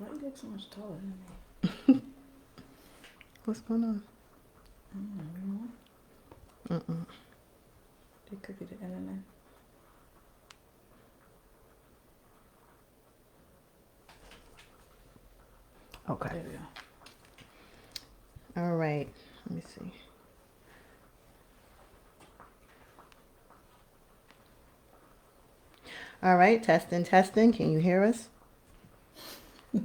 Why you look so much taller than me? What's going on? I don't know, you know? They could be the internet. Okay. There we go. All right. Let me see. All right. Testing, testing. Can you hear us? They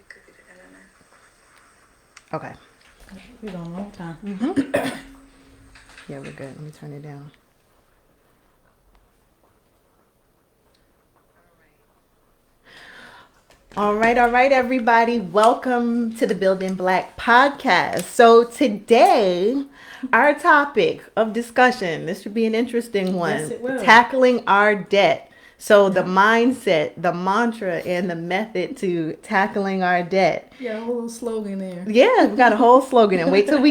could be the internet. Okay. We've been a long time. Yeah, we're good. Let me turn it down. All right, everybody. Welcome to the Building Black podcast. So today, our topic of discussion, this should be an interesting one. Yes, it will. Tackling our debt. So the mindset, the mantra, and the method to tackling our debt. Yeah, a whole little slogan there. Yeah, we got a whole slogan. And wait till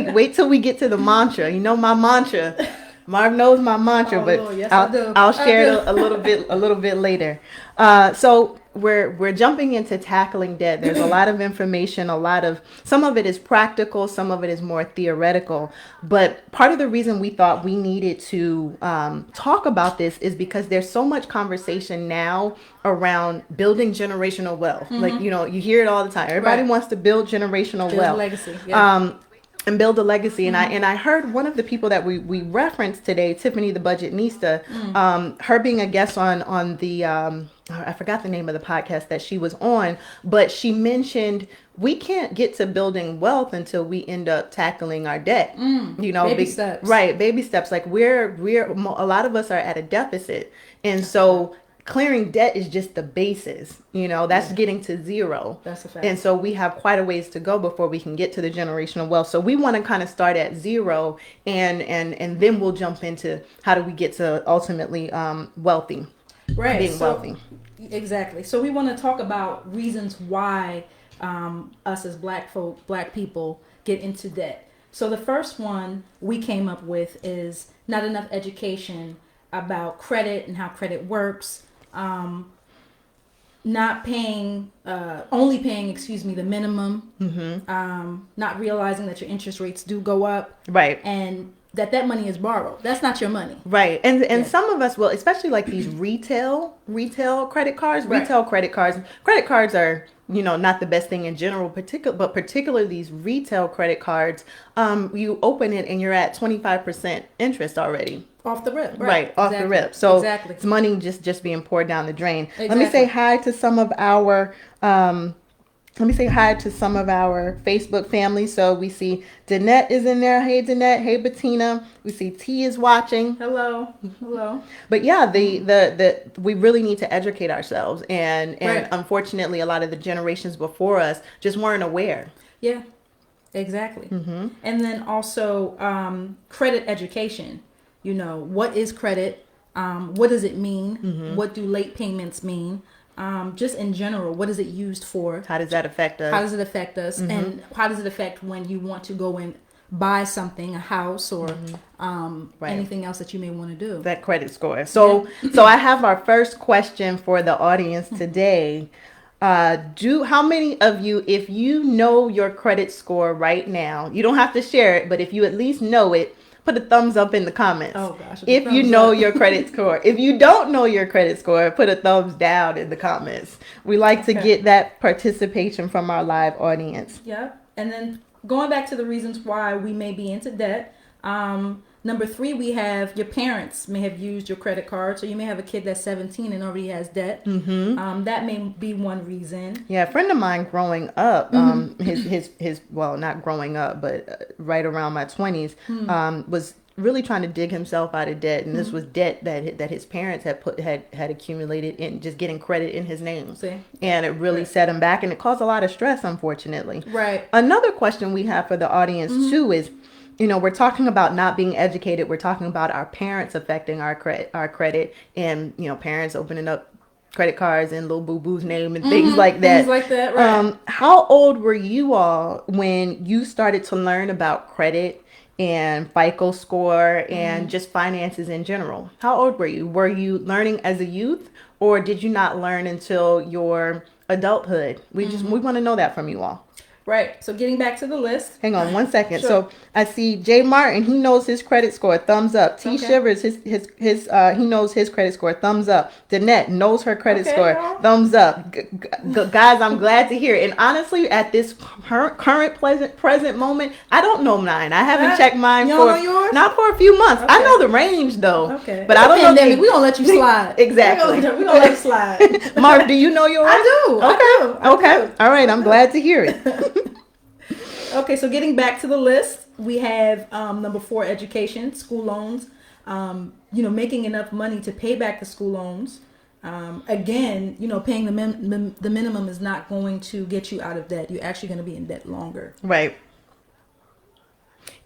we get to the mantra. You know my mantra. Marv knows my mantra, Oh, but Lord, yes, I do. I'll I share do. it a little bit later. So we're jumping into tackling debt. There's a lot of information, some of it is practical, some of it is more theoretical. But part of the reason we thought we needed to talk about this is because there's so much conversation now around building generational wealth. Like, you hear it all the time. Everybody Right. wants to build generational Build wealth. legacy. Yeah. And build a legacy. And I heard one of the people that we referenced today, Tiffany the Budgetnista, her being a guest on the I forgot the name of the podcast that she was on, but she mentioned we can't get to building wealth until we end up tackling our debt. Baby steps. Right, baby steps. Like we're a lot of us are at a deficit, and so clearing debt is just the basis. That's getting to zero. That's a fact. And so we have quite a ways to go before we can get to the generational wealth. So we want to kind of start at zero, and then we'll jump into how do we get to ultimately wealthy, Right. being wealthy. Exactly. So we want to talk about reasons why us as black people get into debt. So the first one we came up with is not enough education about credit and how credit works. Not paying, only paying, the minimum. Not realizing that your interest rates do go up. Right. And that money is borrowed. That's not your money. Right. And some of us will, especially like these retail credit cards, Right. retail credit cards. Credit cards are, not the best thing in general, but particularly these retail credit cards, you open it and you're at 25% interest already. Off the rip. Right, off the Exactly. rip. So Exactly. it's money just being poured down the drain. Exactly. Let me say hi to some of our Facebook family. So we see Danette is in there. Hey Danette. Hey Bettina. We see T is watching. Hello. But yeah, the we really need to educate ourselves, and Right. unfortunately, a lot of the generations before us just weren't aware. Yeah, exactly. And then also credit education. What is credit? What does it mean? What do late payments mean? Just in general, what is it used for? How does that affect us? How does it affect us? And how does it affect when you want to go and buy something, a house or Right. anything else that you may want to do? That credit score. So I have our first question for the audience today. How many of you, if you know your credit score right now, you don't have to share it, but if you at least know it, put a thumbs up in the comments. Oh, gosh. If you Thumbs know up. your credit score. If you don't know your credit score, put a thumbs down in the comments. We like to Okay. get that participation from our live audience. Yeah. And then going back to the reasons why we may be into debt. Number 3, we have your parents may have used your credit card. So you may have a kid that's 17 and already has debt. That may be one reason. Yeah, a friend of mine growing up, his well, not growing up, but right around my 20s, was really trying to dig himself out of debt, and this was debt that his parents had accumulated in just getting credit in his name. See? And it really set him back, and it caused a lot of stress, unfortunately. Right. Another question we have for the audience too is, we're talking about not being educated. We're talking about our parents affecting our credit, and parents opening up credit cards in little boo boo's name and things like that. Things like that, right. How old were you all when you started to learn about credit and FICO score and just finances in general. How old were you? Were you learning as a youth, or did you not learn until your adulthood? We want to know that from you all. Right. So getting back to the list. Hang on one second. Sure. So I see Jay Martin. He knows his credit score. Thumbs up. T Okay. Shivers. He knows his credit score. Thumbs up. Danette knows her credit Okay, score. girl. Thumbs up. Guys, I'm glad to hear it. And honestly, at this current present moment, I don't know mine. I haven't checked mine You for don't know yours? not for a few months. I Okay. know the range though. Okay. But I don't know. Pandemic. We gonna let you slide. Exactly. We gonna let you slide. Marv, do you know yours? I do. Okay. I Okay. do. All right. I'm glad to hear it. Okay, so getting back to the list, we have number 4, education, school loans. Making enough money to pay back the school loans. Again, paying the minimum is not going to get you out of debt. You're actually going to be in debt longer. Right.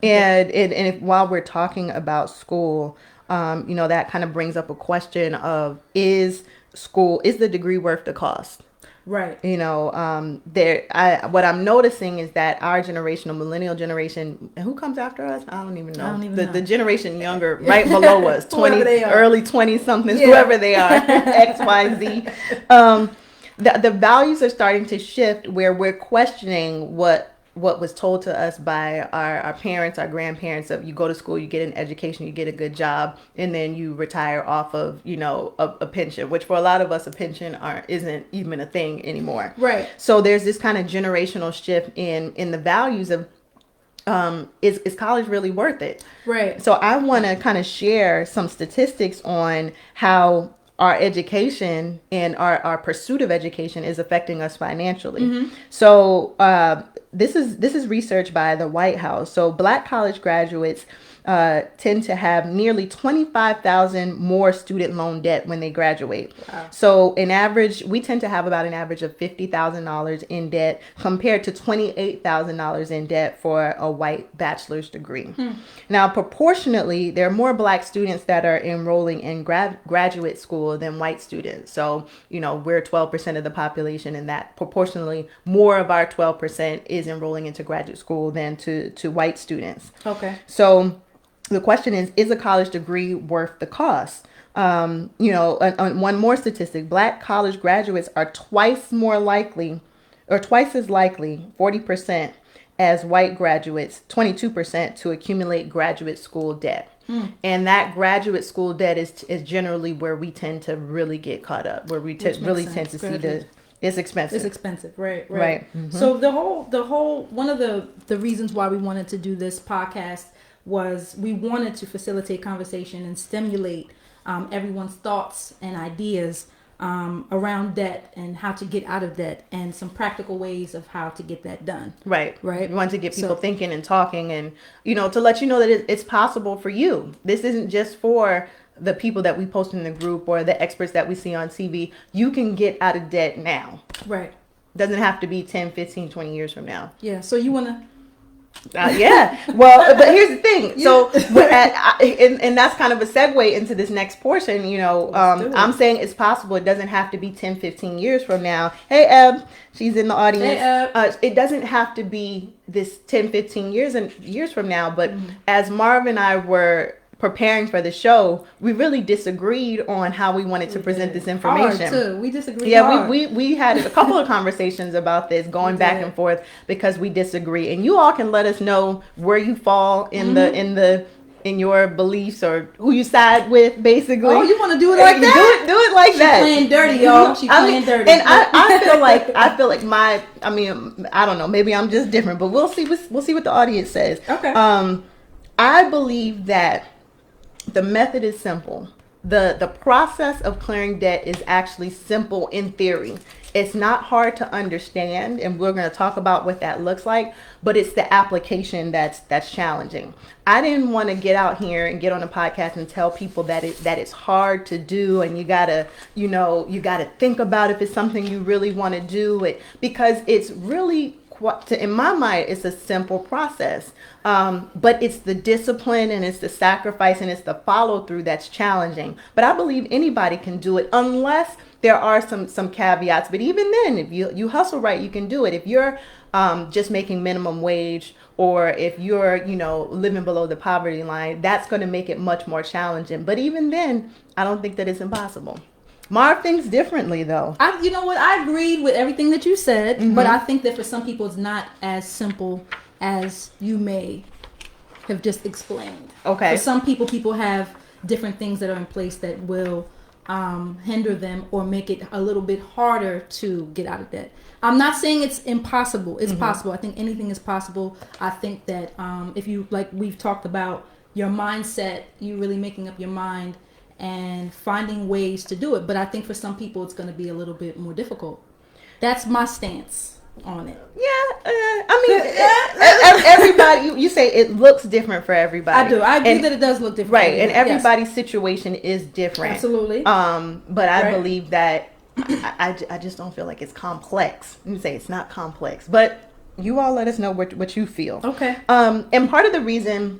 And if, while we're talking about school, that kind of brings up a question of is the degree worth the cost? Right. What I'm noticing is that our generation, the millennial generation, and who comes after us? I don't even know. The generation younger, right below us, 20, early 20 somethings, whoever they are, X, Y, Z. The values are starting to shift where we're questioning what was told to us by our parents, our grandparents, of you go to school, you get an education, you get a good job, and then you retire off of, a pension, which for a lot of us, a pension isn't even a thing anymore. Right. So there's this kind of generational shift in the values of, is college really worth it? Right. So I want to kind of share some statistics on how our education and our pursuit of education is affecting us financially. Mm-hmm. So this is research by the White House. So Black college graduates tend to have nearly 25,000 more student loan debt when they graduate. Wow. So we tend to have about an average of $50,000 in debt compared to $28,000 in debt for a white bachelor's degree. Now, proportionately, there are more Black students that are enrolling in graduate school than white students. So, we're 12% of the population, and that proportionally more of our 12% is enrolling into graduate school than to white students. Okay. So the question is a college degree worth the cost? One more statistic, Black college graduates are twice as likely, 40%, as white graduates, 22%, to accumulate graduate school debt. And that graduate school debt is generally where we tend to really get caught up, where we tend to see it's expensive. It's expensive, right? Mm-hmm. So the whole one of the reasons why we wanted to do this podcast was we wanted to facilitate conversation and stimulate everyone's thoughts and ideas around debt and how to get out of debt and some practical ways of how to get that done. Right. We want to get people thinking and talking and, to let you know that it's possible for you. This isn't just for the people that we post in the group or the experts that we see on TV. You can get out of debt now. Right. Doesn't have to be 10, 15, 20 years from now. Yeah. So you want to... Yeah. Well, but here's the thing. So, and that's kind of a segue into this next portion. I'm saying it's possible. It doesn't have to be 10, 15 years from now. Hey, Eb, she's in the audience. Hey, Eb. It doesn't have to be this 10, 15 years from now. But as Marv and I were preparing for the show, we really disagreed on how we wanted to present this information. Hard too. We disagreed. Yeah, we had a couple of conversations about this, going back and forth because we disagree. And you all can let us know where you fall in in your beliefs or who you side with, basically. Oh, you want to do it like that? Do it like that. She's playing dirty, y'all. She's playing dirty. And I feel like I don't know, maybe I'm just different, but we'll see what the audience says. Okay. I believe that the method is simple. The process of clearing debt is actually simple in theory. It's not hard to understand, and we're going to talk about what that looks like, but it's the application that's challenging. I didn't want to get out here and get on a podcast and tell people that it's hard to do and you got to think about if it's something you really want to do it, because it's really, in my mind, it's a simple process. But it's the discipline and it's the sacrifice and it's the follow through that's challenging. But I believe anybody can do it unless there are some caveats. But even then, if you hustle right, you can do it. If you're just making minimum wage, or if you're, living below the poverty line, that's going to make it much more challenging. But even then, I don't think that it's impossible. Marv thinks differently, though. You know what? I agreed with everything that you said, Mm-hmm. but I think that for some people it's not as simple as you may have just explained. Okay. For some people have different things that are in place that will hinder them or make it a little bit harder to get out of debt. I'm not saying it's impossible. It's possible. I think anything is possible. I think that if you, like we've talked about, your mindset, you really making up your mind and finding ways to do it. But I think for some people it's going to be a little bit more difficult. That's my stance on it. Everybody, you say it looks different for everybody. I do. I agree that it does look different. Right, and everybody's situation is different. Absolutely. But I believe that I just don't feel like it's complex. You say it's not complex, but you all let us know what you feel. Okay. And part of the reason,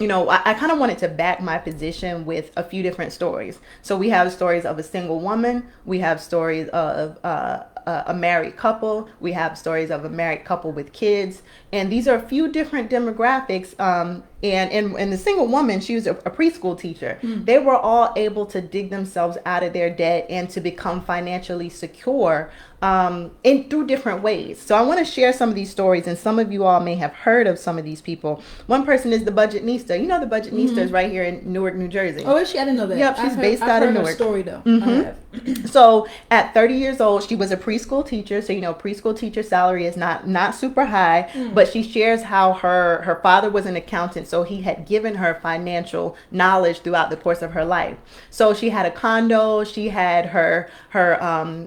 I kind of wanted to back my position with a few different stories. So we have stories of a single woman. We have stories of a married couple. We have stories of a married couple with kids. And these are a few different demographics. And the single woman, she was a preschool teacher. They were all able to dig themselves out of their debt and to become financially secure through different ways. So I want to share some of these stories, and some of you all may have heard of some of these people. One person is the Budgetnista. You know, the Budgetnista is right here in Newark, New Jersey. Oh, is she? I didn't know that. Yep, she's based out of Newark. I've heard her story though. Mm-hmm. So at 30 years old, she was a preschool teacher. So, preschool teacher salary is not super high, but she shares how her father was an accountant. So he had given her financial knowledge throughout the course of her life. So she had a condo, she had her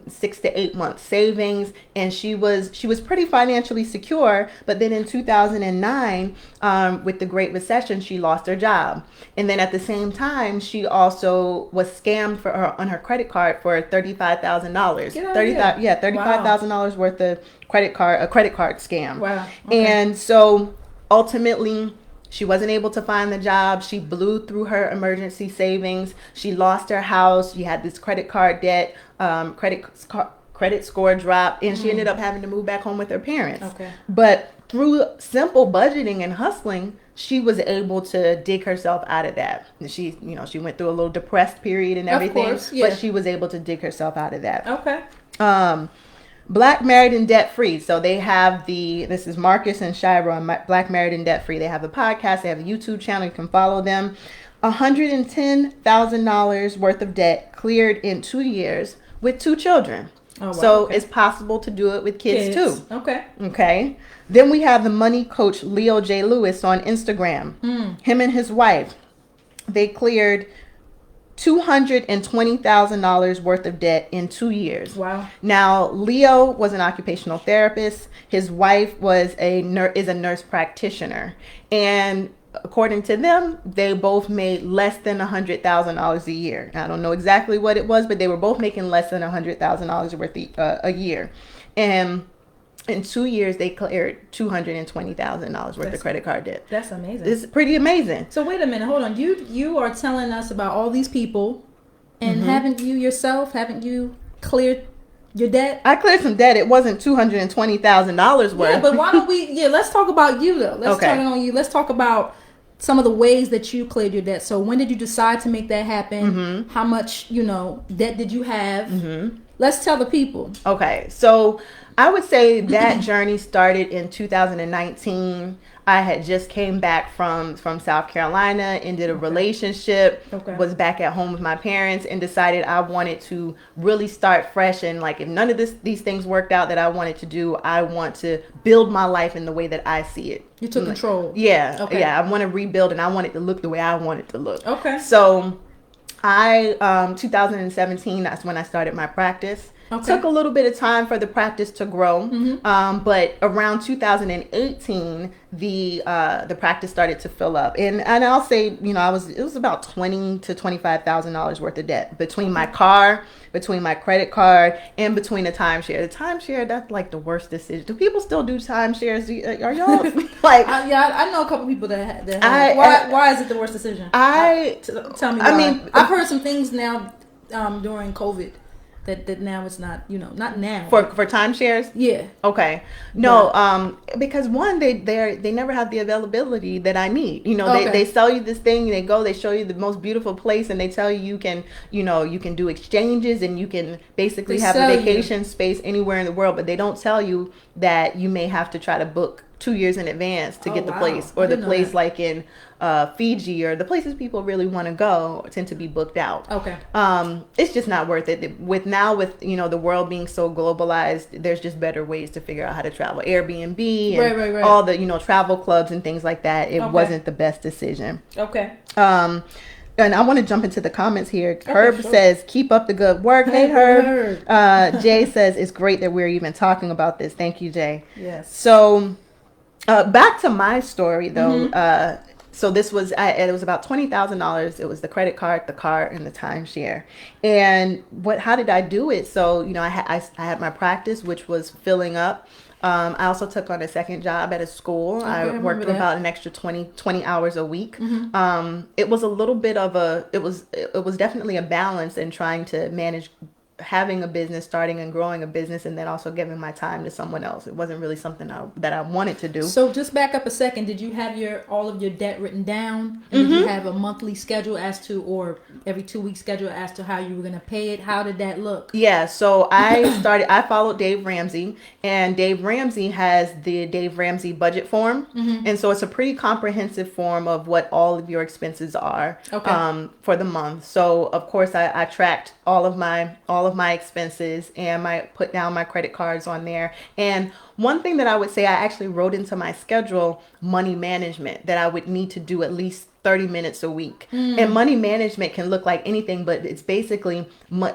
6 to 8 month savings, and she was pretty financially secure. But then in 2009, with the Great Recession, she lost her job. And then at the same time, she also was scammed on her credit card for $35,000. $35,000 worth of a credit card scam. Wow. Okay. And so ultimately, she wasn't able to find the job. She blew through her emergency savings. She lost her house. She had this credit card debt, credit score dropped, and she ended up having to move back home with her parents. Okay. But through simple budgeting and hustling, she was able to dig herself out of that. She went through a little depressed period and everything, of course, yeah. But she was able to dig herself out of that. Okay. Black Married and Debt Free. So they have this is Marcus and Shira on Black Married and Debt Free. They have a podcast. They have a YouTube channel. You can follow them. $110,000 worth of debt cleared in 2 years with 2 children. Oh, wow. So okay. it's possible to do it with kids too. Okay. Then we have the money coach Leo J. Lewis on Instagram. Him and his wife, they cleared $220,000 worth of debt in 2 years. Wow. Now, Leo was an occupational therapist. His wife is a nurse practitioner. And according to them, they both made less than $100,000 a year. I don't know exactly what it was, but they were both making less than $100,000 worth a year. And in 2 years, they cleared $220,000 worth of credit card debt. That's amazing. It's pretty amazing. So wait a minute, hold on. You are telling us about all these people, and haven't you cleared your debt? I cleared some debt. It wasn't $220,000 worth. Yeah, but why don't we? Yeah, let's talk about you though. Let's Okay. talk on you. Let's talk about some of the ways that you cleared your debt. So when did you decide to make that happen? How much debt did you have? Let's tell the people. Okay, so I would say that journey started in 2019. I had just came back from South Carolina, ended a relationship, was back at home with my parents, and decided I wanted to really start fresh. And like, if none of these things worked out that I wanted to do, I want to build my life in the way that I see it. You took control. Yeah. Okay. Yeah. I want to rebuild, and I want it to look the way I want it to look. Okay. So 2017, that's when I started my practice. Okay. Took a little bit of time for the practice to grow, but around 2018, the practice started to fill up, and I'll say, it was about $20,000 to $25,000 worth of debt between my car, between my credit card, and between the timeshare. The timeshare, that's like the worst decision. Do people still do timeshares? Are y'all like? I know a couple people that why is it the worst decision? Tell me why. I've heard some things now during COVID that now it's not, not now. For timeshares? Yeah. Okay. No, because one, they never have the availability that I need. They sell you this thing, they show you the most beautiful place, and they tell you you can do exchanges and you can basically have a vacation space anywhere in the world, but they don't tell you that you may have to try to book 2 years in advance to get the place, or the place like in Fiji, or the places people really want to go tend to be booked out. Okay. It's just not worth it. With the world being so globalized, there's just better ways to figure out how to travel. Airbnb and right. all the travel clubs and things like that. It wasn't the best decision. Okay. And I want to jump into the comments here. Herb says, keep up the good work. Hey, Herb. Jay says, it's great that we're even talking about this. Thank you, Jay. Yes. So back to my story, though. So this was, it was about $20,000. It was the credit card, the car, and the timeshare. And how did I do it? So, I had my practice, which was filling up. I also took on a second job at a school. Okay, I worked about an extra 20 hours a week. It was a little bit of it was definitely a balance in trying to manage having a business, starting and growing a business, and then also giving my time to someone else. It wasn't really something that I wanted to do. So just back up a second. Did you have all of your debt written down? And did you have a monthly schedule or every 2 week schedule as to how you were going to pay it? How did that look? Yeah. So I followed Dave Ramsey, and Dave Ramsey has the Dave Ramsey budget form. And so it's a pretty comprehensive form of what all of your expenses are for the month. So of course I tracked all of my expenses, and put down my credit cards on there. And one thing that I would say, I actually wrote into my schedule money management, that I would need to do at least 30 minutes a week. And money management can look like anything, but it's basically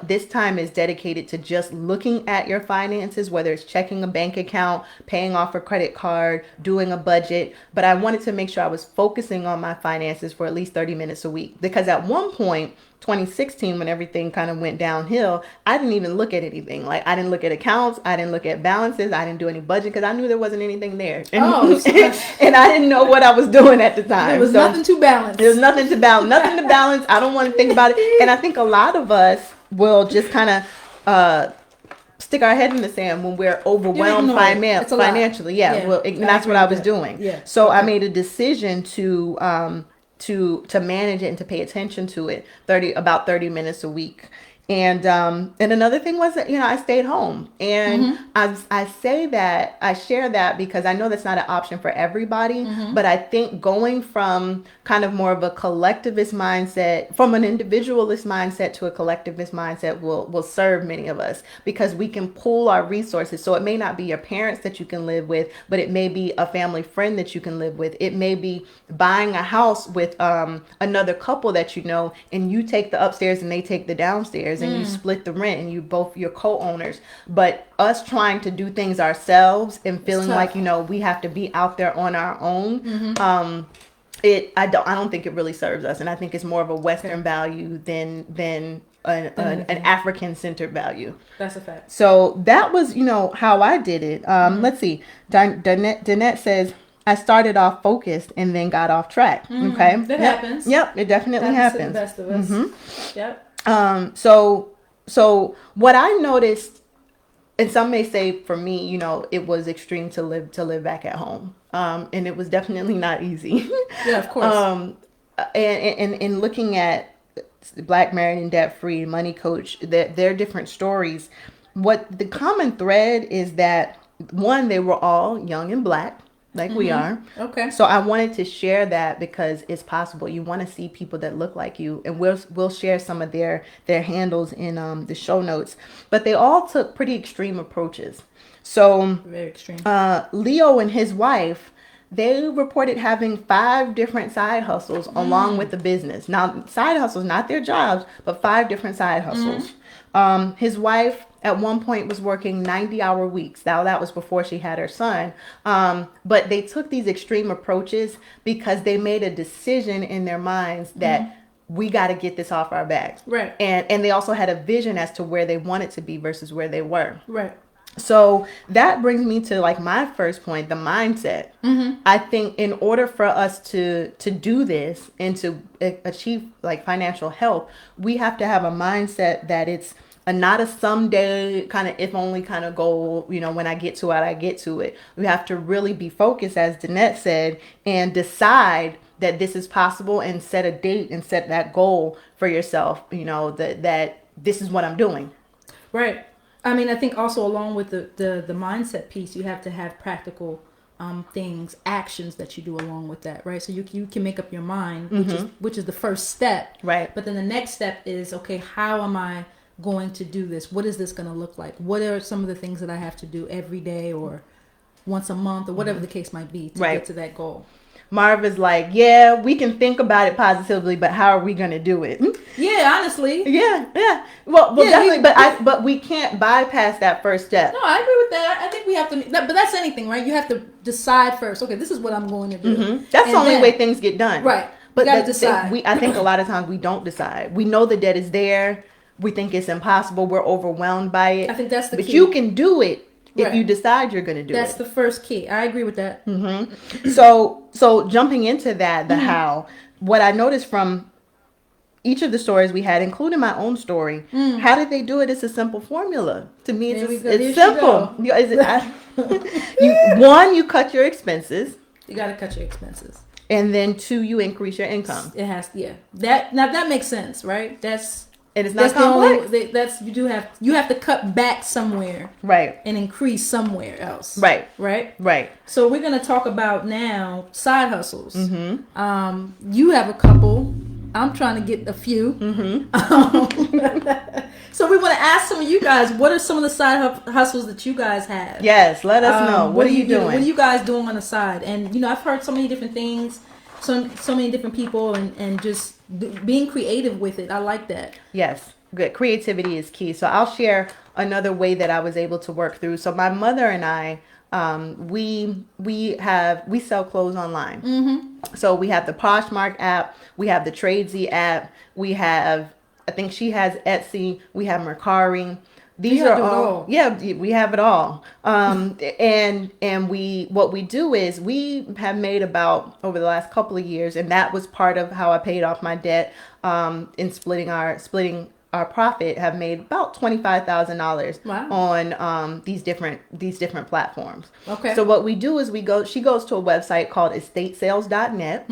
this time is dedicated to just looking at your finances, whether it's checking a bank account, paying off a credit card, doing a budget. But I wanted to make sure I was focusing on my finances for at least 30 minutes a week, because at one point, 2016, when everything kind of went downhill, I didn't even look at anything. Like, I didn't look at accounts, I didn't look at balances, I didn't do any budget, because I knew there wasn't anything there. And, and I didn't know what I was doing at the time. There was nothing to balance. There was nothing to balance. Nothing to balance. I don't want to think about it. And I think a lot of us will just kind of stick our head in the sand when we're overwhelmed financially. Yeah. Well, and that's what I was doing. Yeah. So I made a decision to manage it and to pay attention to it about 30 minutes a week. And another thing was that, I stayed home, and I share that because I know that's not an option for everybody, but I think going from kind of more of a collectivist mindset, from an individualist mindset to a collectivist mindset will serve many of us, because we can pool our resources. So it may not be your parents that you can live with, but it may be a family friend that you can live with. It may be buying a house with another couple that and you take the upstairs and they take the downstairs, and you split the rent, and you're co-owners. But us trying to do things ourselves and feeling like we have to be out there on our own, I don't think it really serves us. And I think it's more of a Western value than an African-centered value. That's a fact. So that was how I did it. Let's see. Danette says, I started off focused and then got off track. Okay, that happens. Yep, it definitely happens. To the best of us. Yep. So what I noticed, and some may say for me, it was extreme to live back at home. And it was definitely not easy. Yeah, of course. And looking at Black Married and Debt Free, Money Coach, their different stories, what the common thread is that, one, they were all young and Black, like we are. Okay. So I wanted to share that because it's possible. You want to see people that look like you, and we'll share some of their handles in the show notes. But they all took pretty extreme approaches. So very extreme. Leo and his wife, they reported having 5 different side hustles along with the business. Now, side hustles, not their jobs, but 5 different side hustles. His wife at one point was working 90-hour weeks. Now, that was before she had her son. But they took these extreme approaches because they made a decision in their minds that we got to get this off our backs. Right. And they also had a vision as to where they wanted to be versus where they were. Right. So that brings me to my first point, the mindset. I think in order for us to do this and to achieve financial health, we have to have a mindset that it's not a someday kind of if only kind of goal. You know, when I get to it, I get to it. We have to really be focused, as Danette said, and decide that this is possible and set a date and set that goal for yourself. You know, that this is what I'm doing. Right. I mean, I think also along with the mindset piece, you have to have practical things, actions that you do along with that, right? So you can make up your mind, which is the first step, right? But then the next step is, okay, how am I going to do this? What is this going to look like? What are some of the things that I have to do every day or once a month or whatever the case might be to get to that goal? Marv is like, yeah, we can think about it positively, but how are we going to do it? Yeah, honestly. Yeah. Well, yeah, definitely, but we can't bypass that first step. No, I agree with that. I think we have to, but that's anything, right? You have to decide first. Okay, this is what I'm going to do. That's the only way things get done, right? But you gotta decide. I think a lot of times we don't decide. We know the debt is there. We think it's impossible. We're overwhelmed by it. I think that's the key. But you can do it. If you decide you're going to do That's the first key. I agree with that. So jumping into that, the how, what I noticed from each of the stories we had, including my own story, how did they do it? It's a simple formula. To me, it's simple. You cut your expenses. You got to cut your expenses. And then 2, you increase your income. It has, that makes sense, right? And it's not complex. You have to cut back somewhere, right, and increase somewhere else, right. So we're gonna talk about now side hustles. You have a couple. I'm trying to get a few. So we want to ask some of you guys, what are some of the side hustles that you guys have? Yes, let us know. What are you doing? What are you guys doing on the side? And I've heard so many different things, so many different people, and just being creative with it. I like that. Yes, good. Creativity is key. So I'll share another way that I was able to work through. So my mother and I, we sell clothes online. So we have the Poshmark app, we have the Tradesy app, we have, I think she has Etsy, we have Mercari. These are all, we have it all. And what we do is we have made about over the last couple of years, and that was part of how I paid off my debt, in splitting our profit, have made about $25,000 on these different platforms. Okay. So what we do is she goes to a website called estatesales.net.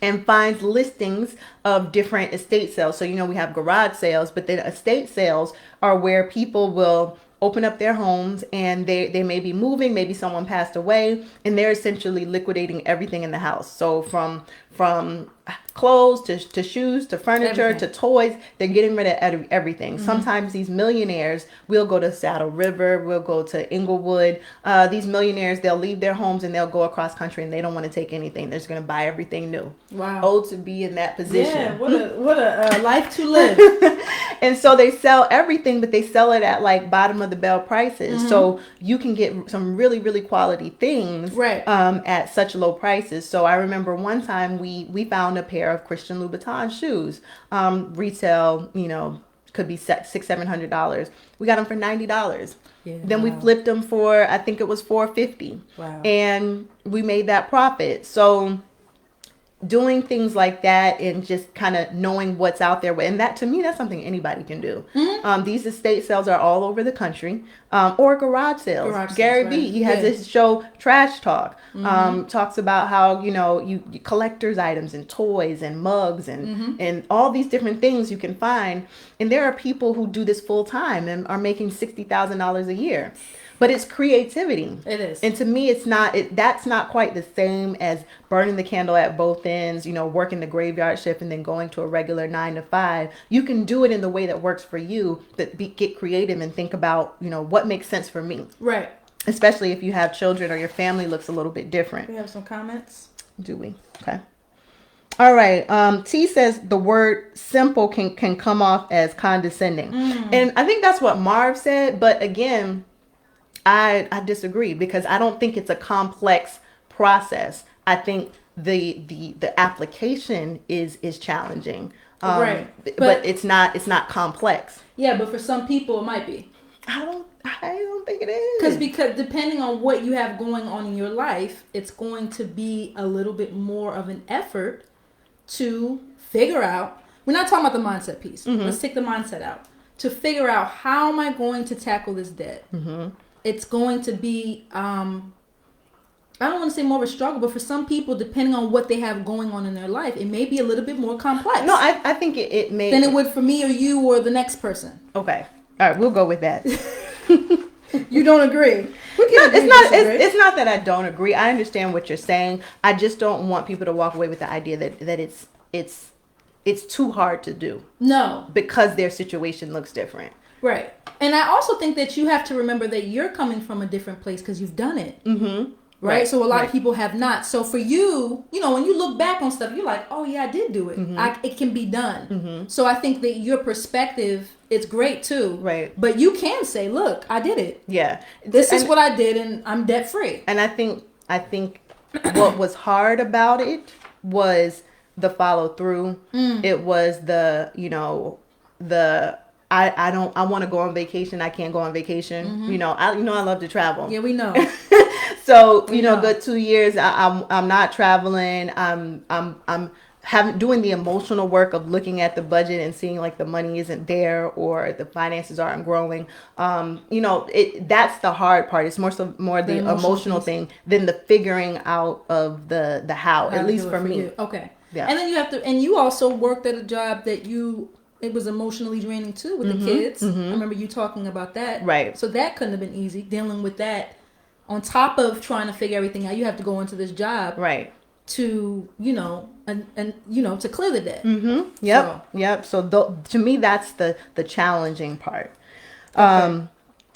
And finds listings of different estate sales. So, we have garage sales, but then estate sales are where people will open up their homes and they may be moving, maybe someone passed away, and they're essentially liquidating everything in the house. So from clothes to shoes to furniture to toys, they're getting rid of everything. Sometimes these millionaires will go to Saddle River, will go to Inglewood. These millionaires, they'll leave their homes and they'll go across country and they don't want to take anything. They're just going to buy everything new. Wow. Oh, to be in that position. Yeah, what a life to live. And so they sell everything, but they sell it at like bottom of the bell prices. So you can get some really, really quality things at such low prices. So I remember one time we found a pair of Christian Louboutin shoes, retail, could be $600-$700. We got them for $90. Yeah, then we flipped them for, I think it was $450. Wow. And we made that profit. So doing things like that and just kind of knowing what's out there. And that, to me, that's something anybody can do. These estate sales are all over the country, or garage sales. Gary Vee, he has this show, Trash Talk, talks about how, you collector's items and toys and mugs and all these different things you can find. And there are people who do this full time and are making $60,000 a year. But it's creativity. It is. And to me, that's not quite the same as burning the candle at both ends, working the graveyard shift and then going to a regular 9 to 5. You can do it in the way that works for you, but get creative and think about, what makes sense for me. Right. Especially if you have children or your family looks a little bit different. We have some comments. Do we? Okay. All right. T says the word simple can come off as condescending. And I think that's what Marv said. But again, I disagree, because I don't think it's a complex process. I think the application is challenging. Right. But it's not complex. Yeah, but for some people it might be. I don't think it is. Because depending on what you have going on in your life, it's going to be a little bit more of an effort to figure out. We're not talking about the mindset piece. Let's take the mindset out. to figure out how am I going to tackle this debt. It's going to be I don't want to say more of a struggle, but for some people, depending on what they have going on in their life, it may be a little bit more complex. No, I think it may. Than it would for me or you or the next person. Okay. All right, we'll go with that. You don't agree? It's not that I don't agree. I understand what you're saying. I just don't want people to walk away with the idea that it's too hard to do. No. Because their situation looks different. Right. And I also think that you have to remember that you're coming from a different place because you've done it. Mm-hmm. Right? So a lot of people have not. So for you, when you look back on stuff, you're like, oh yeah, I did do it. It can be done. So I think that your perspective, it's great too. Right. But you can say, look, I did it. Yeah. This is what I did and I'm debt free. And I think what was hard about it was the follow through. It was I want to go on vacation. I can't go on vacation. I love to travel. Yeah, we know. So, good 2 years, I'm not traveling. I'm doing the emotional work of looking at the budget and seeing like the money isn't there or the finances aren't growing. That's the hard part. It's more the emotional thing than the figuring out of the how, at least for me. Okay. Yeah. And then you also worked at a job that it was emotionally draining too with the kids. I remember you talking about that. Right. So that couldn't have been easy dealing with that. On top of trying to figure everything out, you have to go into this job, right? To to clear the debt. Yep. So to me, that's the challenging part. Okay.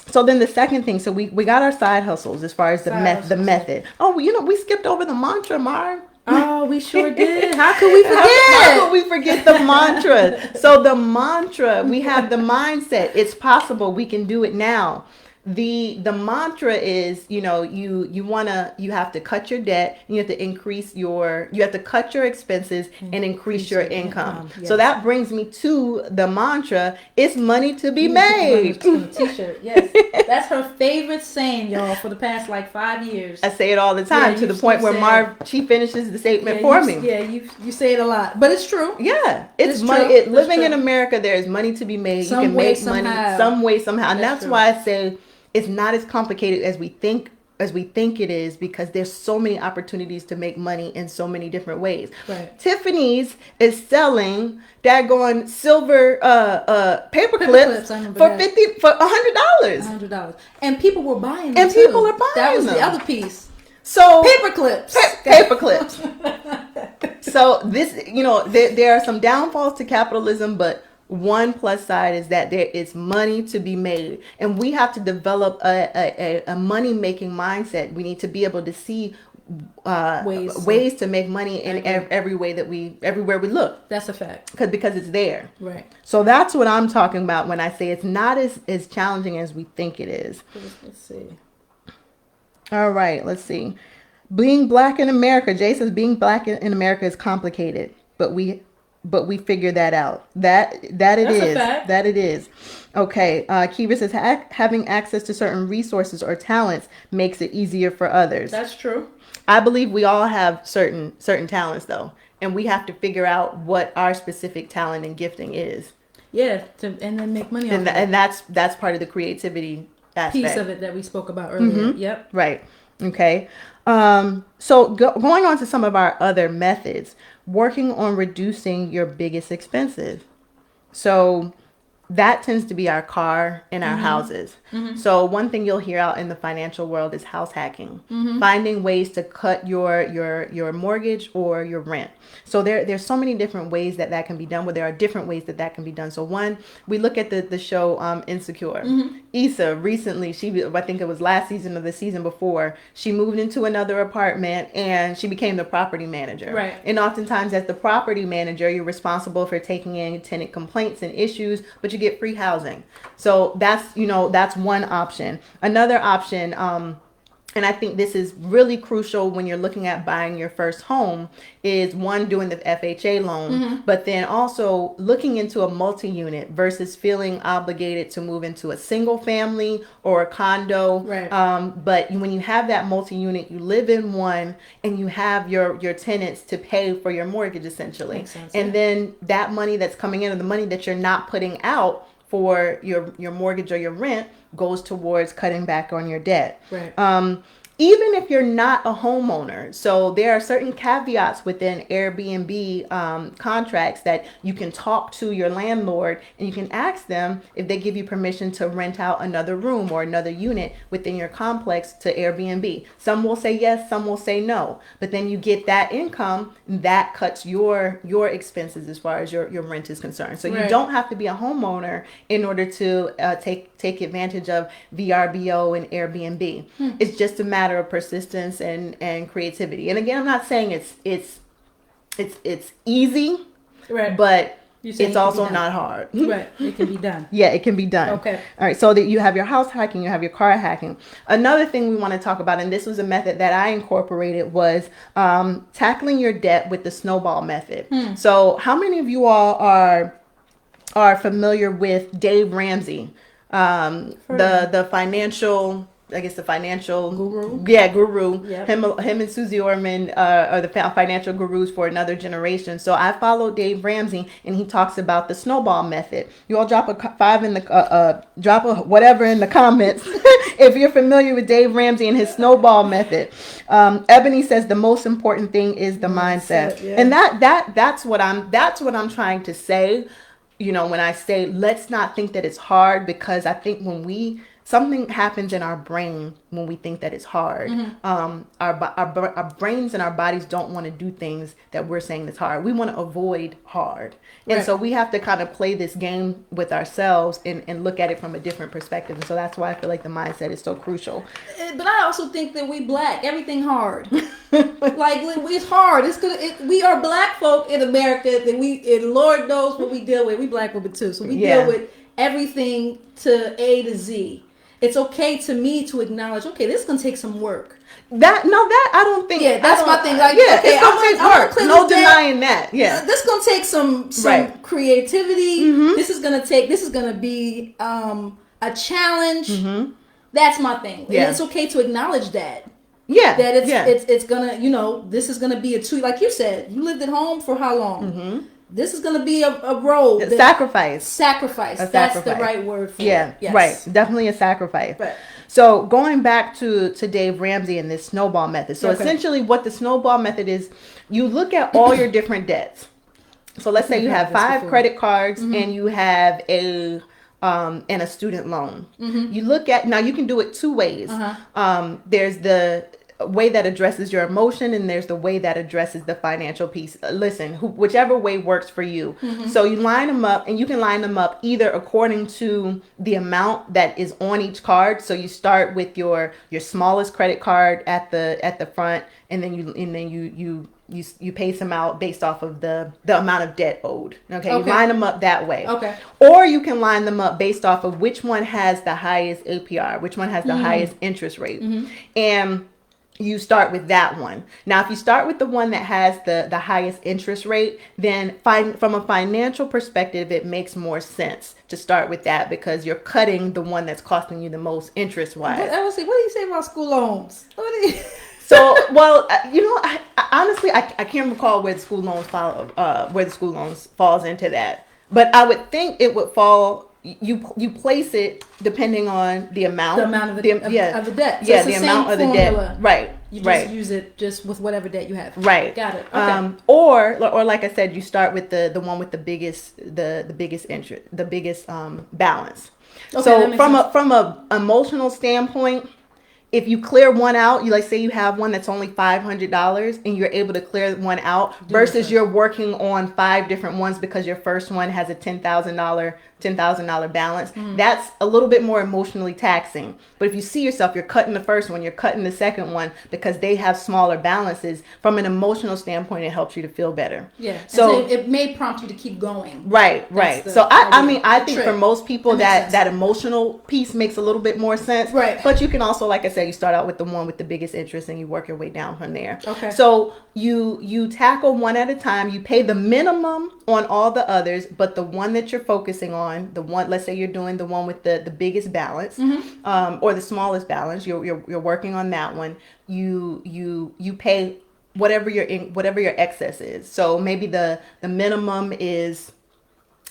So then the second thing, so we got our side hustles as far as the method. Oh, we skipped over the mantra, Marv. Oh, we sure did. How could we forget? How could we forget the mantra? So the mantra, we have the mindset. It's possible. We can do it now. The mantra is, you have to cut your debt, you have to cut your expenses and increase your income. Yes. So that brings me to the mantra, it's money to be made. T-shirt, yes. That's her favorite saying, y'all, for the past 5 years. I say it all the time to the point where Marv, she finishes the statement for me. Yeah, you say it a lot, but it's true. Yeah, it's money. Living in America, there is money to be made. You can make money some way, somehow. And that's why I say, it's not as complicated as we think it is, because there's so many opportunities to make money in so many different ways. Right. Tiffany's is selling daggone silver paper clips for $100. And people were buying them. And people are buying them. That was the other piece. So paper clips. Paper clips. So this, there are some downfalls to capitalism, but one plus side is that there is money to be made, and we have to develop a money making mindset. We need to be able to see ways to make money in everywhere we look. That's a fact. Because it's there. Right. So that's what I'm talking about when I say it's not as challenging as we think it is. Let's see. All right. Let's see. Being black in America, Jay says being black in America is complicated, but we figure that out. That it is. Okay. Kiva says having access to certain resources or talents makes it easier for others. That's true. I believe we all have certain talents though, and we have to figure out what our specific talent and gifting is. Yeah, and then make money. And that's part of the creativity aspect. Piece of it that we spoke about earlier. Mm-hmm. Yep. Right. Okay. So going on to some of our other methods. Working on reducing your biggest expenses. So that tends to be our car and our houses. Mm-hmm. So one thing you'll hear out in the financial world is house hacking, finding ways to cut your mortgage or your rent. So there's so many different ways that can be done. Well, there are different ways that can be done. So one, we look at the show Insecure. Issa recently, I think it was last season or the season before, she moved into another apartment and she became the property manager. Right. And oftentimes as the property manager, you're responsible for taking in tenant complaints and issues, but you get free housing. So that's one option. Another option, and I think this is really crucial when you're looking at buying your first home, is one, doing the FHA loan, but then also looking into a multi-unit versus feeling obligated to move into a single family or a condo. Right. But when you have that multi-unit, you live in one and you have your tenants to pay for your mortgage essentially. Makes sense, and then that money that's coming in, or the money that you're not putting out, for your mortgage or your rent goes towards cutting back on your debt. Right. Even if you're not a homeowner. So there are certain caveats within Airbnb contracts that you can talk to your landlord and you can ask them if they give you permission to rent out another room or another unit within your complex to Airbnb. Some will say yes, some will say no. But then you get that income that cuts your expenses as far as your rent is concerned. So you Right. don't have to be a homeowner in order to take advantage of VRBO and Airbnb. It's just a matter of persistence and creativity. And again, I'm not saying it's easy, Right. but You're saying it's it can also be done. not hard. Right. It can be done. Yeah, it can be done. Okay. All right. So that you have your house hacking, you have your car hacking. Another thing we want to talk about, and this was a method that I incorporated, was tackling your debt with the snowball method. So how many of you all are familiar with Dave Ramsey, the financial, I guess the financial Guru? Yeah, guru. Yep. Him and Susie Orman are the financial gurus for another generation. So I follow Dave Ramsey, and he talks about the snowball method. You all drop a five in the drop a whatever in the comments if you're familiar with Dave Ramsey and his snowball method. Ebony says the most important thing is the mindset, yeah. and that's what I'm trying to say. You know, when I say let's not think that it's hard, because I think when something happens in our brain when we think that it's hard. Our brains and our bodies don't want to do things that we're saying that's hard. We want to avoid hard. And Right. so we have to kind of play this game with ourselves and look at it from a different perspective. And so that's why I feel like the mindset is so crucial. But I also think that we black, everything hard. Like it's hard. We are black folk in America, and Lord knows what we deal with. We black women too, so we Yeah. deal with everything to A to Z. It's okay to me to acknowledge, okay, this is gonna take some work. That I don't think. Yeah, that's I my don't- thing. Like, yeah, okay, it's gonna I'm take gonna work. clear No this debt. denying that. Yeah. This is gonna take some Right. creativity. This is gonna be a challenge. That's my thing. And Yeah. it's okay to acknowledge that. Yeah. That yeah. it's gonna, this is gonna be a two, like you said, you lived at home for how long? This is gonna be a road. Sacrifice. Sacrifice. A That's sacrifice. the right word for Yeah, it. Yes. right. Definitely a sacrifice. Right. So going back to Dave Ramsey and this snowball method. So Okay. essentially what the snowball method is, you look at all your different debts. So let's say you have I've heard this 5 before. credit cards and you have and a student loan. You look at, now you can do it 2 ways. There's the way that addresses your emotion, and there's the way that addresses the financial piece. Listen, whichever way works for you. So you line them up, and you can line them up either according to the amount that is on each card. So you start with your smallest credit card at the front, and then you pay some out based off of the amount of debt owed. Okay, you Okay. line them up that way. Okay. Or you can line them up based off of which one has the highest APR, which one has the highest interest rate, and you start with that one. Now, if you start with the one that has the highest interest rate, then from a financial perspective, it makes more sense to start with that, because you're cutting the one that's costing you the most interest-wise. What do you say about school loans? What do you... So, well, I honestly, I can't recall where the school loans falls into that. But I would think it would fall. You place it depending on the amount. The amount of the debt. So yeah, it's the the amount same of the formula. debt. Right. You just right. use it just with whatever debt you have. Right. Got it. Okay. Or like I said, you start with the one with the biggest interest, the biggest balance. Okay, So that makes sense. from a emotional standpoint, if you clear one out, you say you have one that's only $500 and you're able to clear one out versus you're working on 5 different ones because your first one has a $10,000 balance. That's a little bit more emotionally taxing. But if you see yourself, you're cutting the first one, you're cutting the second one because they have smaller balances. From an emotional standpoint, it helps you to feel better. Yeah. So it may prompt you to keep going. Right. the So I idea. I think Trick. for most people That makes that emotional piece makes a little bit more sense. Right. But you can also, like I said, you start out with the one with the biggest interest and you work your way down from there. Okay. So you tackle one at a time. You pay the minimum on all the others, but the one that you're focusing on, the one, let's say you're doing the one with the biggest balance, or the smallest balance, you're working on that one. You pay whatever your excess is. So maybe the minimum is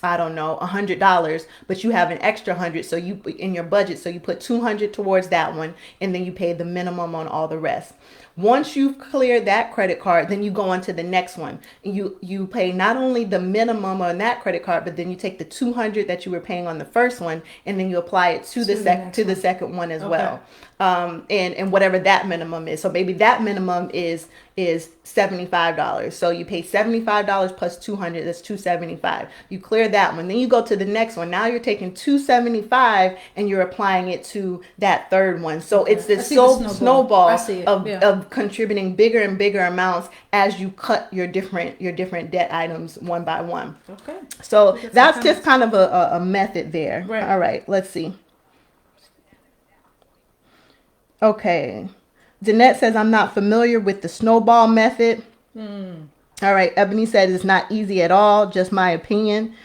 I don't know, $100, but you have an extra 100, so you in your budget, so you put 200 towards that one, and then you pay the minimum on all the rest. Once you've cleared that credit card, then you go on to the next one. You pay not only the minimum on that credit card, but then you take the 200 that you were paying on the first one, and then you apply it to the second one as well. And whatever that minimum is. So maybe that minimum is $75. So you pay $75 plus 200, that's $275. You clear that one. Then you go to the next one. Now you're taking $275 and you're applying it to that third one. So it's this snowball of contributing bigger and bigger amounts as you cut your different debt items one by one. Okay. So that's just kind of a method there. Right. All right, let's see. Okay. Danette says, I'm not familiar with the snowball method. All right. Ebony said it's not easy at all. Just my opinion.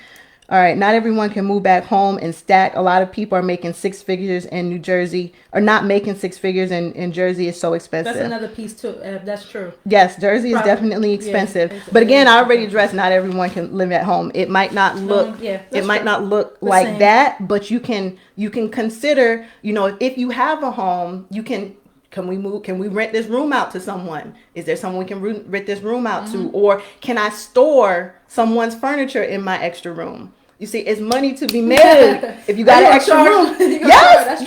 All right. Not everyone can move back home and stack. A lot of people are making six figures in New Jersey, or not making six figures in Jersey is so expensive. That's another piece too. That's true. Yes. Jersey is definitely expensive. Yeah, but again, I already addressed not everyone can live at home. It might not look, not look like that, but you can consider, if you have a home, can we rent this room out to someone? Is there someone we can rent this room out to? Or can I store someone's furniture in my extra room? You see, it's money to be made if you got an extra room. Yes.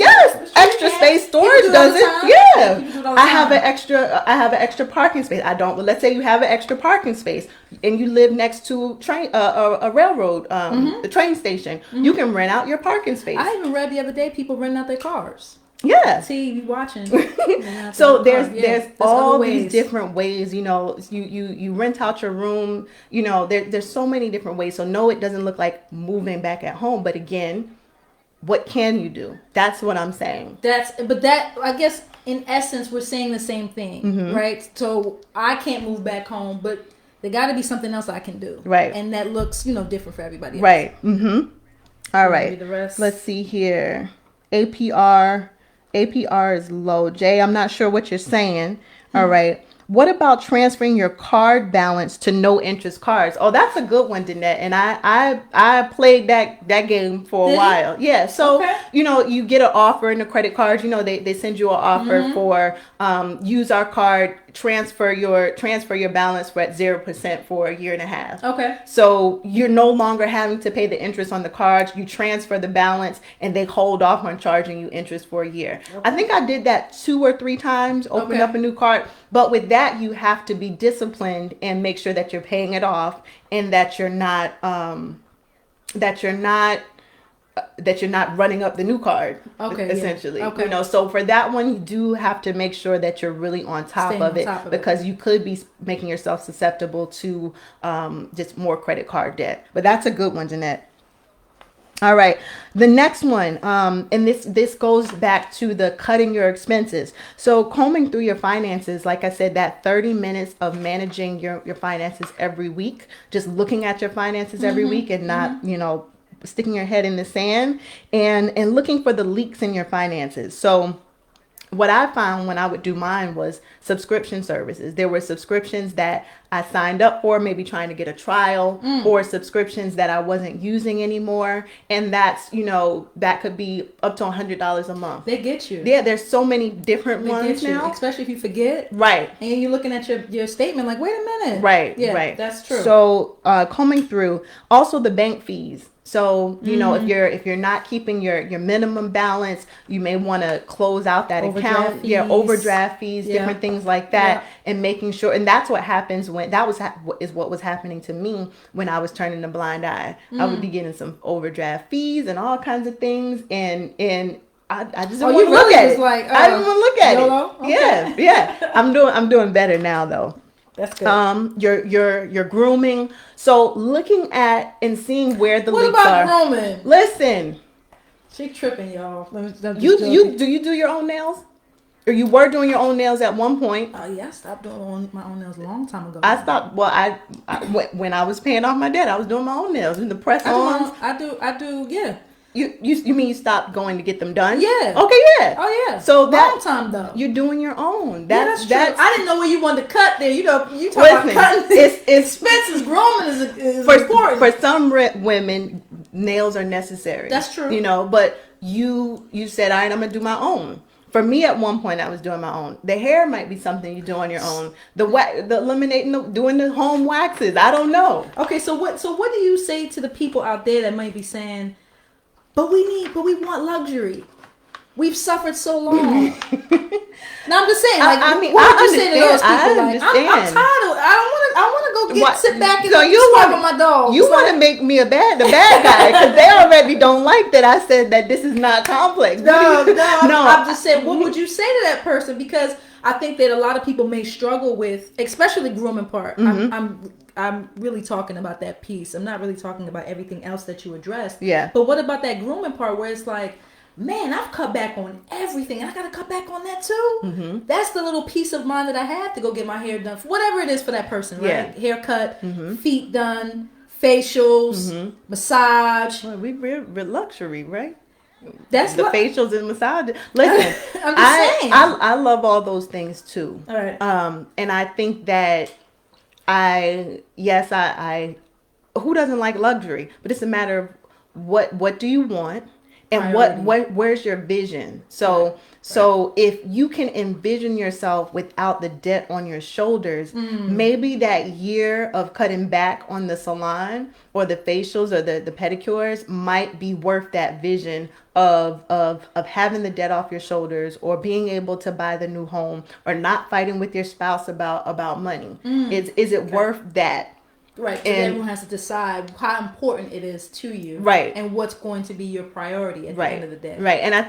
Extra space storage does it. Yeah. I have an extra parking space. Let's say you have an extra parking space and you live next to a railroad, the train station. You can rent out your parking space. I even read the other day people renting out their cars. Yeah. TV watching. So there's all these different ways, you rent out your room, there's so many different ways. So no, it doesn't look like moving back at home. But again, what can you do? That's what I'm saying. I guess in essence, we're saying the same thing, right? So I can't move back home, but there got to be something else I can do. Right. And that looks, different for everybody else. Right. All right. Let's see here. APR is low. Jay, I'm not sure what you're saying. All right. What about transferring your card balance to no interest cards? Oh, that's a good one, Danette. And I played that game for a while. Yeah. So, you get an offer in the credit cards, they send you an offer for use our card, transfer your balance for at 0% for a year and a half. Okay. So you're no longer having to pay the interest on the cards. You transfer the balance and they hold off on charging you interest for a year. Okay. I think I did that 2 or 3 times, opened up a new card. But with that, you have to be disciplined and make sure that you're paying it off and that you're not running up the new card. Okay. Essentially. Yeah. Okay. So for that one, you do have to make sure that you're really on top of it because you could be making yourself susceptible to just more credit card debt. But that's a good one, Jeanette. All right. The next one, and this goes back to the cutting your expenses. So combing through your finances, like I said, that 30 minutes of managing your finances every week, just looking at your finances every week and not, sticking your head in the sand and looking for the leaks in your finances. So what I found when I would do mine was subscription services. There were subscriptions that I signed up for, maybe trying to get a trial, or subscriptions that I wasn't using anymore. And that's, that could be up to $100 a month. They get you. Yeah, there's so many different ones now. Especially if you forget. Right. And you're looking at your statement like, wait a minute. Right, yeah, right. That's true. So combing through, also the bank fees. So, if you're not keeping your minimum balance, you may want to close out that account. Fees. Yeah, overdraft fees, different things like that, and making sure. And that's what happens when is what was happening to me when I was turning a blind eye. I would be getting some overdraft fees and all kinds of things, and I just didn't want to look at it. I didn't want to look at it. Okay. Yeah. I'm doing better now though. That's good. Your grooming. So looking at and seeing where the leaks are. What about grooming? Listen. She tripping, y'all. Do you do your own nails? Or you were doing your own nails at one point? Yeah, I stopped doing my own nails a long time ago. I stopped. Well, when I was paying off my debt, I was doing my own nails in the press-ons. I do. Yeah. You mean you stopped going to get them done? Yeah. Okay, yeah. Oh yeah. So long that time though. you're doing your own. Yeah, that's true. I didn't know where you wanted to cut there. You know, you talk about cutting. It's Expenses. Grooming is important. For some women, nails are necessary. That's true. You know, but you said, all right, I'm gonna do my own. For me, at one point, I was doing my own. The hair might be something you do on your own. The eliminating, doing the home waxes. I don't know. Okay, so what do you say to the people out there that might be saying, but we want luxury. We've suffered so long. Now I'm just saying, like, what would you say to those people? Like, I'm tired of. I want to go sit back and swipe on my dog. You want to make me the bad guy because they already don't like that I said that this is not complex. No. I'm just saying, what would you say to that person? Because I think that a lot of people may struggle with, especially the grooming part. Mm-hmm. I'm really talking about that piece. I'm not really talking about everything else that you addressed. Yeah. But what about that grooming part where it's like, man, I've cut back on everything, and I gotta cut back on that too. Mm-hmm. That's the little peace of mind that I have to go get my hair done, for whatever it is for that person, right? Yeah. Haircut, feet done, facials, massage. Well, we're luxury, right? That's the facials and massage. Listen, I'm just saying. I love all those things too. All right. And I think that I who doesn't like luxury? But it's a matter of what do you want? And where's your vision? So if you can envision yourself without the debt on your shoulders, maybe that year of cutting back on the salon or the facials or the pedicures might be worth that vision of having the debt off your shoulders, or being able to buy the new home, or not fighting with your spouse about money. Is it worth that? Right, because everyone has to decide how important it is to you, right, and what's going to be your priority at the end of the day. Right, and I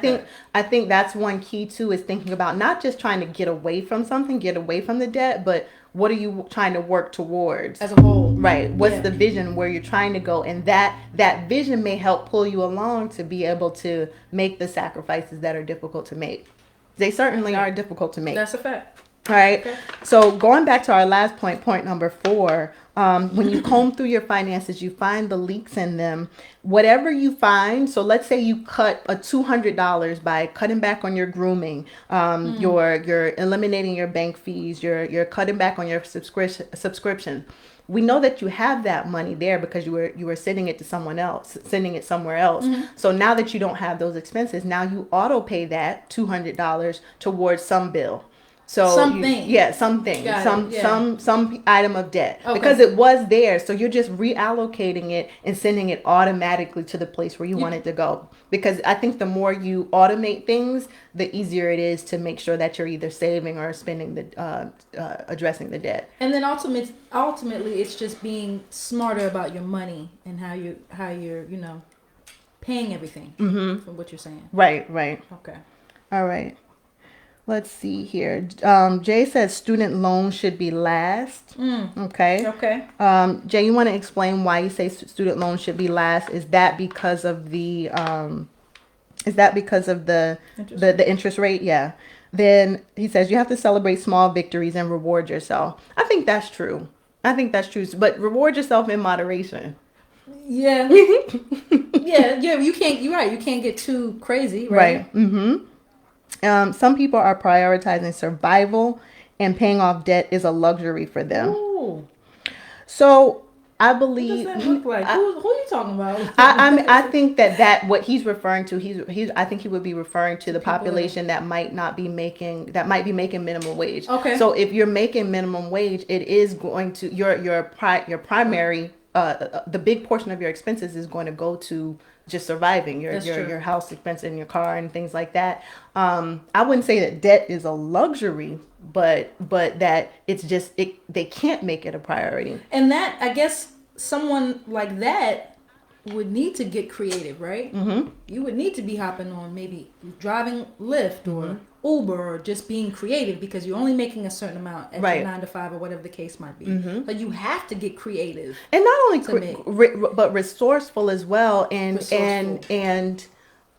think that's one key too, is thinking about not just trying to get away from something, get away from the debt, but what are you trying to work towards as a whole? Right, what's the vision where you're trying to go, and that vision may help pull you along to be able to make the sacrifices that are difficult to make. They certainly are difficult to make. That's a fact. All right. Okay. So going back to our last point number 4, when you comb through your finances, you find the leaks in them. Whatever you find, so let's say you cut a $200 by cutting back on your grooming, you're eliminating your bank fees, you're cutting back on your subscription. We know that you have that money there because you were sending it somewhere else. Mm-hmm. So now that you don't have those expenses, now you auto pay that $200 towards some bill. So something, some item of debt, because it was there. So you're just reallocating it and sending it automatically to the place where you want it to go. Because I think the more you automate things, the easier it is to make sure that you're either saving or spending addressing the debt. And then ultimately, it's just being smarter about your money and how you're paying everything. Mm-hmm. From what you're saying. Right. Okay. All right. Let's see here. Jay says student loans should be last. Okay. Jay, you want to explain why you say student loans should be last? Is that because of the interest rate? Yeah. Then he says you have to celebrate small victories and reward yourself. I think that's true. But reward yourself in moderation. Yeah. You can't. You're right. You can't get too crazy. Right. Mm-hmm. Some people are prioritizing survival, and paying off debt is a luxury for them. Ooh. So I believe. What does that look like? Who are you talking about? I think that what he's referring to, I think he would be referring to the population that might be making minimum wage. Okay. So if you're making minimum wage, it is going to your primary the big portion of your expenses is going to go to just surviving your house expense and your car and things like that. I wouldn't say that debt is a luxury, but that it's just they can't make it a priority. And that, I guess, someone like that would need to get creative, right? Mm-hmm. You would need to be hopping on maybe driving Lyft or Uber, or just being creative, because you're only making a certain amount at your 9 to 5 or whatever the case might be. Mm-hmm. But you have to get creative, and not only but resourceful as well, and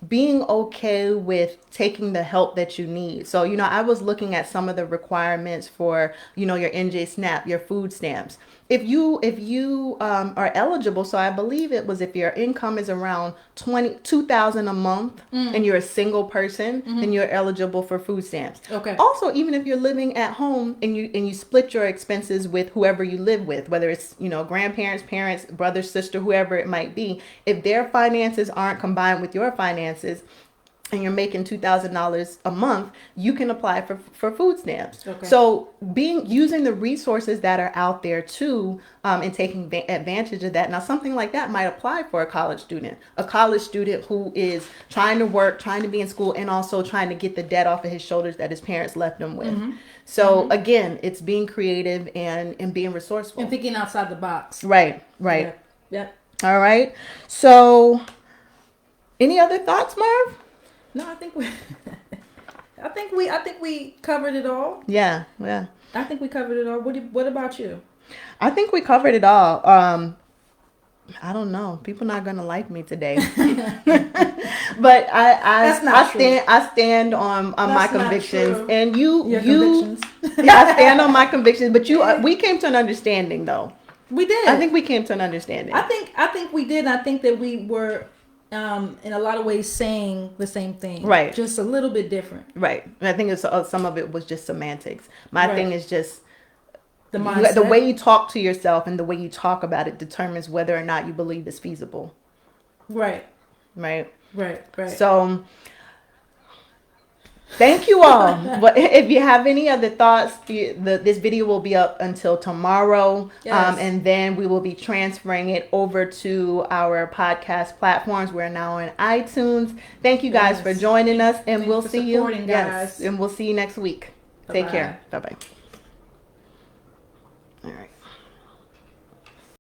being okay with taking the help that you need. So I was looking at some of the requirements for your NJ SNAP, your food stamps. if you are eligible, so I believe it was if your income is around 22,000 a month and you're a single person, then you're eligible for food stamps. Okay. Also, even if you're living at home and you split your expenses with whoever you live with, whether it's grandparents, parents, brother, sister, whoever it might be, if their finances aren't combined with your finances, and you're making $2,000 a month, you can apply for food stamps. Okay. So using the resources that are out there too, and taking advantage of that. Now, something like that might apply for a college student who is trying to work, trying to be in school, and also trying to get the debt off of his shoulders that his parents left him with. So again, it's being creative and being resourceful And thinking outside the box. Right. Yeah. All right. So, any other thoughts, Marv? No, I think we covered it all. Yeah. I think we covered it all. What about you? I think we covered it all. I don't know. People not gonna like me today, but I stand on my convictions, true. and Your convictions. I stand on my convictions. But we came to an understanding, though. We did. I think we came to an understanding. I think we did. I think that we were, in a lot of ways, saying the same thing. Right. Just a little bit different. Right. And I think it's some of it was just semantics. My thing is just the mindset. the way you talk to yourself and the way you talk about it determines whether or not you believe it's feasible. Right. Right. Right. So thank you all. But if you have any other thoughts, this video will be up until tomorrow. Yes. And then we will be transferring it over to our podcast platforms. We're now on iTunes. Thank you guys for joining us, and we'll see you. Guys. And we'll see you next week. Take care. Bye-bye. All right.